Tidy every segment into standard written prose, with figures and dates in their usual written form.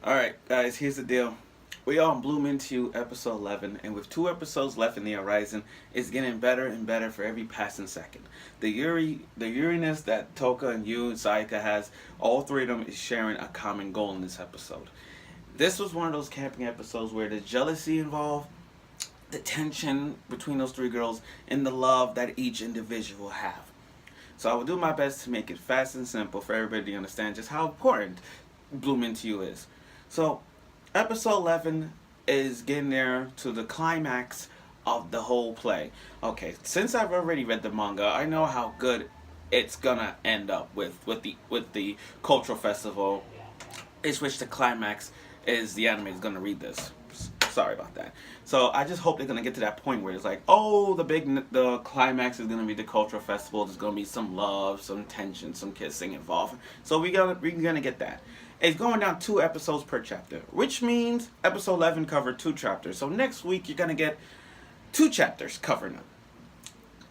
Alright, guys, here's the deal. We are on Bloom Into episode 11, and with 2 episodes left in the horizon, it's getting better and better for every passing second. The Uranus that Toka and Yu and Saika has, all three of them is sharing a common goal in this episode. This was one of those camping episodes where the jealousy involved, the tension between those three girls, and the love that each individual have. So I will do my best to make it fast and simple for everybody to understand just how important Bloom Into You is. So, episode 11 is getting there to the climax of the whole play. Okay, since I've already read the manga, I know how good it's gonna end up with the cultural festival. Is which the climax is the anime is gonna read this. Sorry about that. So I just hope they're gonna get to that point where it's like, oh, the climax is gonna be the cultural festival. There's gonna be some love, some tension, some kissing involved. So we're gonna get that. It's going down 2 episodes per chapter, which means episode 11 covered 2 chapters. So next week you're gonna get 2 chapters covering them.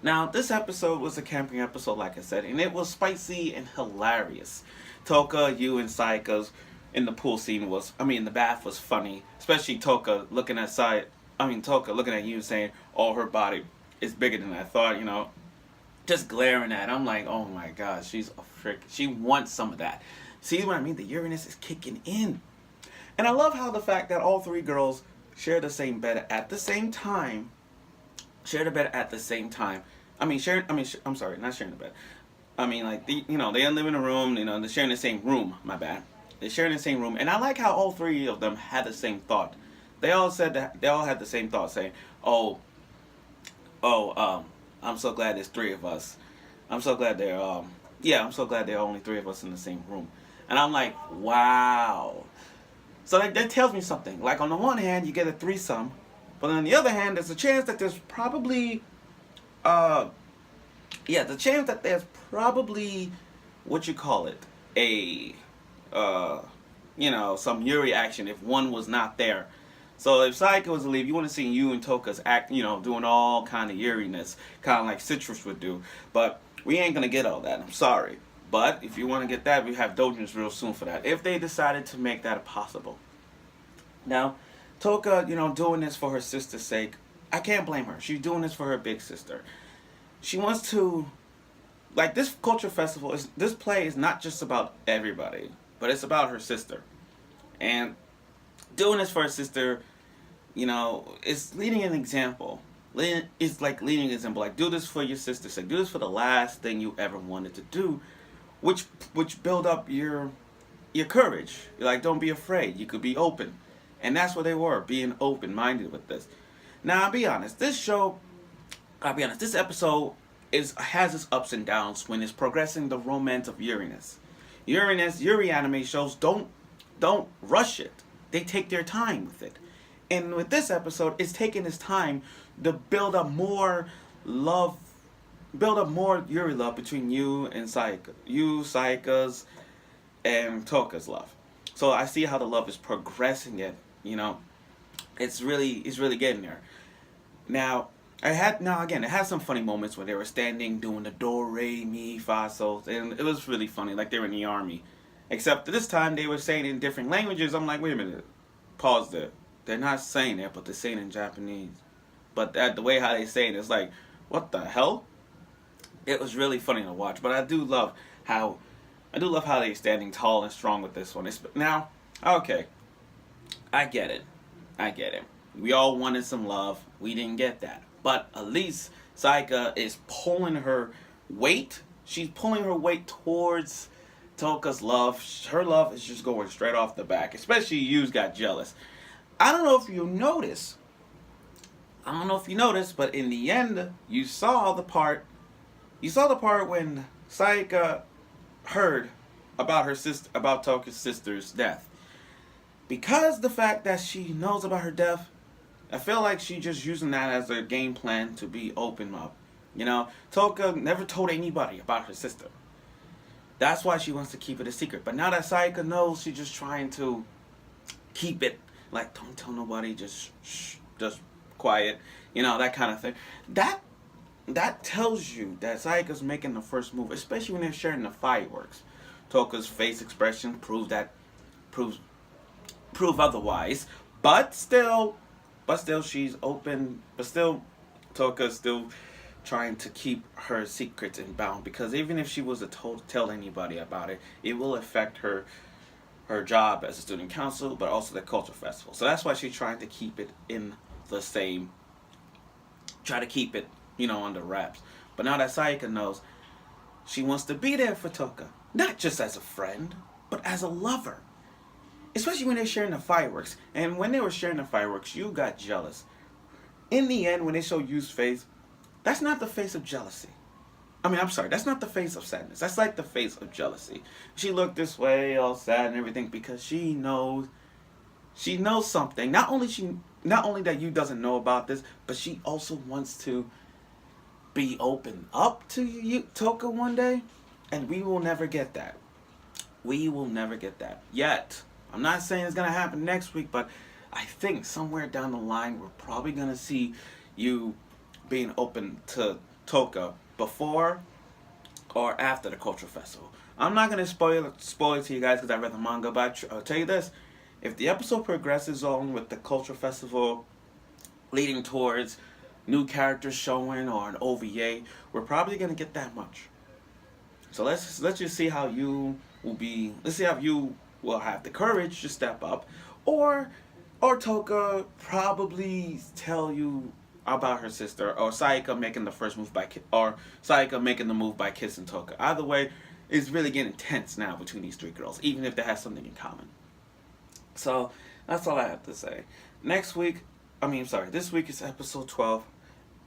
Now this episode was a camping episode, like I said, and it was spicy and hilarious. Toka, Yu, and Saika's in the pool scene the bath was funny, especially Toka looking at Toka looking at you saying, "Oh, her body is bigger than I thought," just glaring at. I'm like, oh my god, she's a frick. She wants some of that. See what I mean? The Uranus is kicking in, and I love how the fact that all three girls share the same bed at the same time. Share the bed at the same time. I'm sorry, not sharing the bed. They live in a room. They're sharing the same room. My bad. They're sharing the same room, and I like how all three of them had the same thought. They all said that they all had the same thought, saying, I'm so glad there's 3 of us. I'm so glad I'm so glad there are only 3 of us in the same room." And I'm like, wow. So that tells me something. Like, on the one hand, you get a threesome, but on the other hand, there's a chance that there's probably, what you call it, some Yuri action if one was not there. So if Saika was to leave, you want to see you and Toka's act, doing all kind of Yuriness, kind of like Citrus would do. But we ain't gonna get all that. I'm sorry. But if you want to get that, we have Dojins real soon for that. If they decided to make that possible. Now, Toka, doing this for her sister's sake, I can't blame her. She's doing this for her big sister. She wants to, like, this culture festival this play is not just about everybody, but it's about her sister. And doing this for her sister, is leading an example. It's like leading an example. Like, do this for your sister's sake. Do this for the last thing you ever wanted to do, which build up your courage. Like, don't be afraid. You could be open, and that's what they were, being open-minded with this. Now, I'll be honest. This episode has its ups and downs when it's progressing the romance of Uranus. Yuri anime shows don't rush it. They take their time with it. And with this episode, it's taking its time to build up more Yuri love between you and Saika. You, Saika's, and Toka's love. So I see how the love is progressing it, It's really getting there. Now, it had some funny moments where they were standing doing the do, re, mi, fa, sol, and it was really funny, like they were in the army. Except this time they were saying it in different languages. I'm like, wait a minute, pause there. They're not saying it, but they're saying it in Japanese. But the way how they say it, it's like, what the hell? It was really funny to watch. But I do love how they're standing tall and strong with this one. Now, okay, I get it. We all wanted some love. We didn't get that. But at least Saika is pulling her weight. She's pulling her weight towards Toka's love. Her love is just going straight off the back. Especially Yu's got jealous. I don't know if you noticed, but in the end, you saw the part when Saika heard about Toka's sister's death. Because the fact that she knows about her death, I feel like she's just using that as a game plan to be open up. Toka never told anybody about her sister. That's why she wants to keep it a secret. But now that Saika knows, she's just trying to keep it, like, don't tell nobody, just quiet, that kind of thing. That tells you that Saika's making the first move, especially when they're sharing the fireworks. Toka's face expression proves prove otherwise. But still, she's open. But still, Toka's still trying to keep her secrets in bound, because even if she was to tell anybody about it, it will affect her job as a student council, but also the culture festival. So that's why she's trying to keep it in the same, try to keep it, under wraps. But now that Sayaka knows, she wants to be there for Toka, not just as a friend, but as a lover. Especially when they're sharing the fireworks. And when they were sharing the fireworks, you got jealous. In the end, when they show Yu's face, that's not the face of jealousy. I'm sorry, that's not the face of sadness. That's like the face of jealousy. She looked this way, all sad and everything, because she knows something. Not only that Yu doesn't know about this, but she also wants to be open up to you, Toka, one day, and we will never get that. We will never get that yet. I'm not saying it's gonna happen next week, but I think somewhere down the line we're probably gonna see you being open to Toka before or after the cultural festival. I'm not gonna spoil it to you guys because I read the manga, but I'll tell you this: if the episode progresses on with the cultural festival leading towards new characters showing or an OVA, we're probably gonna get that much. So let's just see how you will be. Let's see how you will have the courage to step up, or Toka probably tell you about her sister, or Sayaka making the first move or Sayaka making the move by kissing Toka. Either way, it's really getting tense now between these three girls, even if they have something in common. So that's all I have to say. This week is episode 12.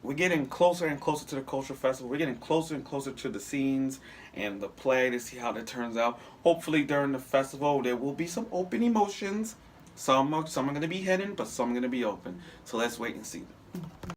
We're getting closer and closer to the cultural festival. We're getting closer and closer to the scenes and the play to see how that turns out. Hopefully during the festival there will be some open emotions. Some are going to be hidden, but some are going to be open. So let's wait and see.